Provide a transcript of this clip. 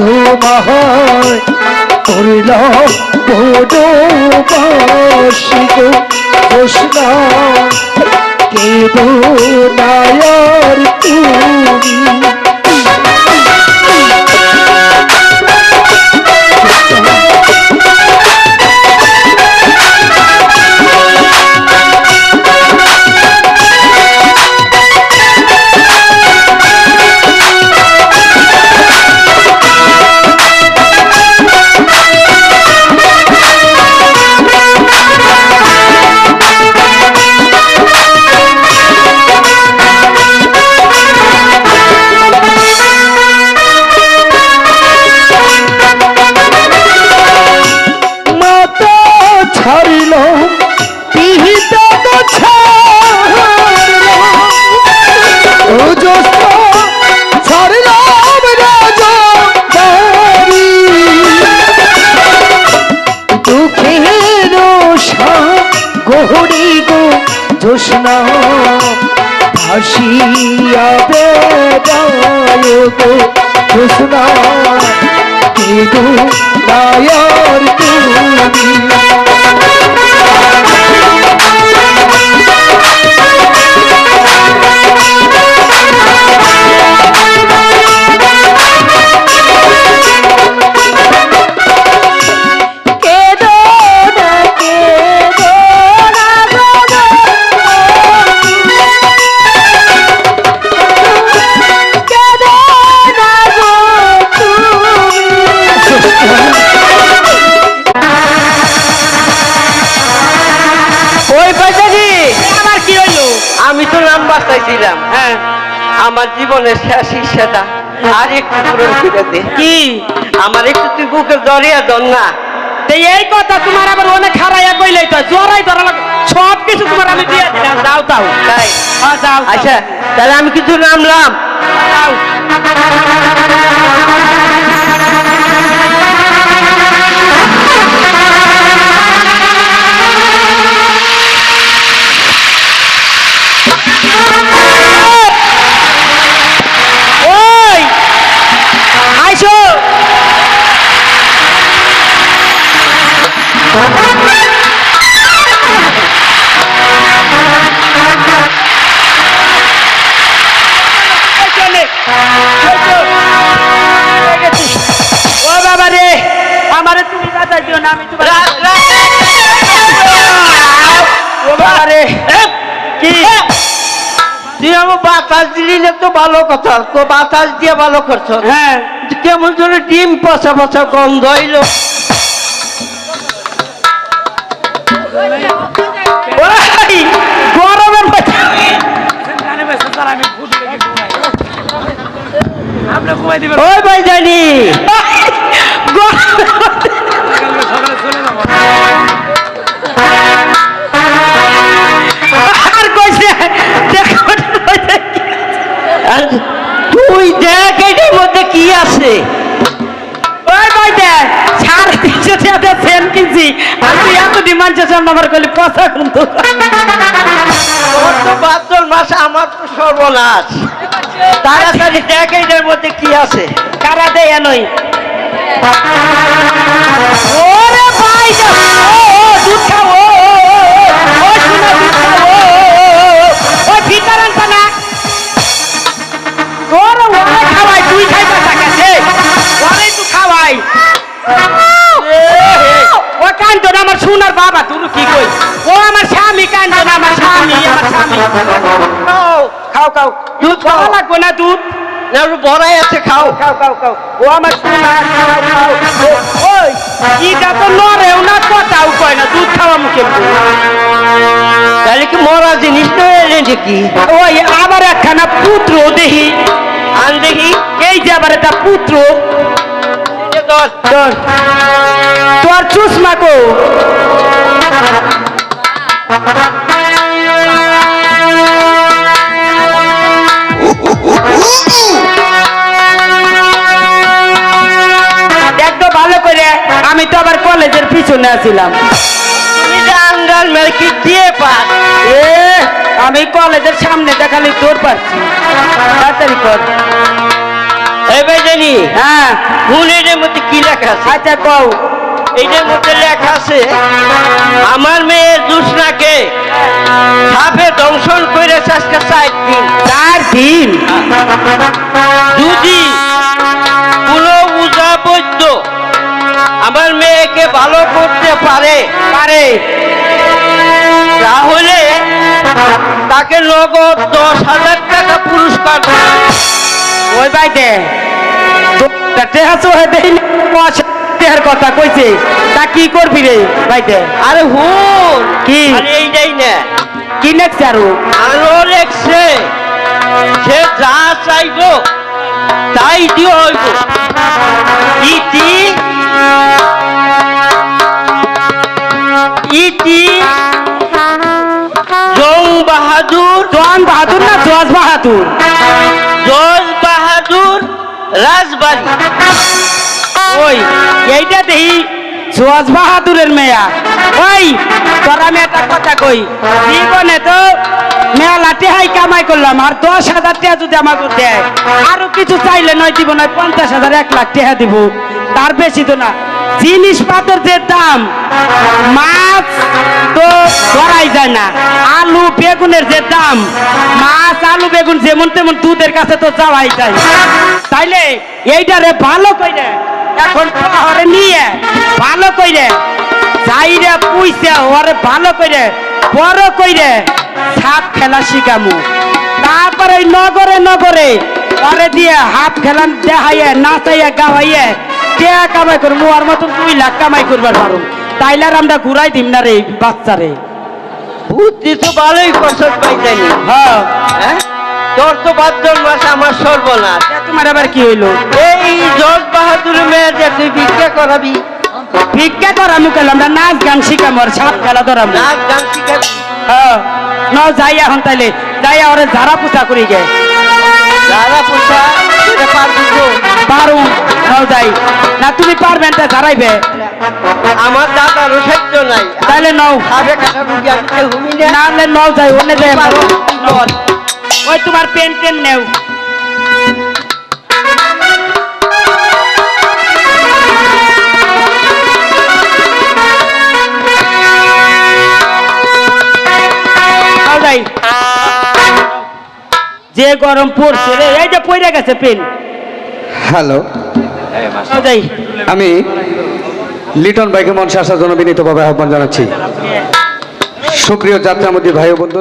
তোমায় করলাম বনবাসী গো কৃষ্ণা কেদো নায়ার তুমি জোৎস্না ভাসিয়া বেড়ায় গো জোৎস্না কেদো নায়ার তুমি আমি তো নাম বাঁচাইছিলাম। হ্যাঁ, আমার জীবনের শেষ ইচ্ছাটা আর একটু পূরণ করে দে। কি আমার একটু তুই বুকে জড়িয়ে ধর না। এই কথা তোমার আবার অনেক হারাইয়া কইলেই তো জড়াই ধরা সব কিছু তোমার আমি দিয়ে দিলাম। যাও তাও তাই যাও। আচ্ছা তাহলে আমি কিছু নামলাম। বাতাস দিলি না তো ভালো কথা, তো বাতাস দিয়ে ভালো করছো। হ্যাঁ, কেমন ধরে ডিম পচা পচা গন্ধ হইলো। গরমের ওই ভাই জানি তুই দেখ এটার মধ্যে কি আছে। ওই ভাই দেখ 350 টাকা ফ্যান কিনছি আর তুই এত ডিমান্ড চাষ আমার কলি পচা কিন্তু বাহাত্তর মাস আমার তো সর্বনাশ। তাড়াতাড়ি দেখ এটার মধ্যে কি আছে। কারা দেয় নই ওরে ভাই দুধ খাও ভিতর আনতা না ওরে ওরে খাওয়াই তুই খাইবা টাকাছে ওরে তুই খাওয়াই ও কান্দো না আমার সোনার বাবা তুই কি কই ও আমার স্বামী কান্দো না আমার স্বামী খাও খাও দুধ খাওয়া লাগবে না দুধ না বড়াই আছে খাও খাও খাও খাও ও আমার সোনা খাও খাও ওই ইটা তো নরেও না কথাও কয় না দুধ খাওয়া মুখে তাহলে কি মরা জিনিস নয় কি ওই আবার একখানা পুত্র দেখি আন দেখি এই যে আবার একটা পুত্র তোর চুষমা কো দেখতো ভালো করে আমি তো আবার কলেজের পিছনে আছিলাম আমি কলেজের সামনে দেখালি তোর পারছি তাড়াতাড়ি কর। এই ভাই জানি হ্যাঁ ভুল এটার মধ্যে কি লেখা আছে? আচ্ছা কও। এইটার মধ্যে লেখা আছে আমার মেয়ে জুসনাকে সাপে দংশন করেছে আজকে 4 দিন। 4 দিন? যদি কোনো উজা বৈদ্য আমার মেয়েকে ভালো করতে পারে তাহলে তাকে নগদ 10,000 টাকা পুরস্কার দেবে। ওই বাইতে টেহা চোহে দেই টেহার কথা কইছে, তা কি করবি রে বাইতে? আরে হুন কি? আরে এইটাই না, কি নেকছে আরো? আরো লেখছে সে যা চাইবো তাই দিয়ে হইব। ইতি ইতি জং বাহাদুর, জোয়ান বাহাদুর না জজ বাহাদুর? জজ বাহাদুর রাজবাড়ি। ওই এইটা দেই জজ বাহাদুরের মেয়া। ওই তোরা আমি একটা কথা কই, জীবনে তো মেলা টেহাই কামাই করলাম, আর 10,000 টাকা যদি আমাকে দেয়, আরো কিছু চাইলে নয় দিব, নয় 50,000 1 লাখ টাকা দিব, তার বেশি তো না। জিনিসপত্রের যে দাম, মাছ তো ধরাই যায় না, আলু বেগুনের যে দাম, মাছ আলু বেগুন যেমন তেমন দুধের কাছে তো যাওয়াই যায়। তাইলে এইটারে ভালো কইরে এখন শহরে নিয়ে ভালো কইরে যাইরে পুইছে ওরে ভালো কইরে বড় কইরে সাপ খেলা শিখামু। তারপরে ওই নগরে নগরে ওরে দিয়ে হাত খেলান দেখাইয়ে নাচাইয়া গাওয়াইয়ে টাকা কামাই করবো, ওর মতন 2 লাখ কামাই করবার পারো। তাইলে আর আমরা ঘুরাই দিম না রে বাচ্চারে। বুদ্ধি তো ভালোই কসত পাইতানি। হ্যাঁ, হ্যাঁ, তোর তো 5 মাস আমার সর্বনাশ। তোমার আবার কি হইলো? এই জজ বাহাদুর মেয়ে যে তুই ভিক্ষা করাবি, ভিক্ষা করামু কেন? আমরা নাচ গান শিখামু আর সাপ খেলা ধরামু। নাচ গান শিখাবি। হ্যাঁ, নাও যাই এখন তাইলে, যাই ওরে ঝাড়া পোছা করি গে। যারা পোষা সেটা পারবি তো? পারু, নাও যাই। না তুমি পারবেন তা ঝাড়াইবে? আমার দাদারও সাধ্য নাই। তাইলে নাও। খাবে কাটা রুগী আমি তো হুমি না। না হলে নাও যাই, ওনে যাই। পারো, চল। ওই তোমার পেন টেন নেও। নাও যাই। যে গরম পড়ছে রে, এই যে পড়ে গেছে পেন। হ্যালো, নাও যাই। আমি লিটন ভাইকে মঞ্চে আসার জন্য বিনীতভাবে আহ্বান জানাচ্ছি। সুপ্রিয় যাত্রামধ্যী ভাই ও বন্ধুরা।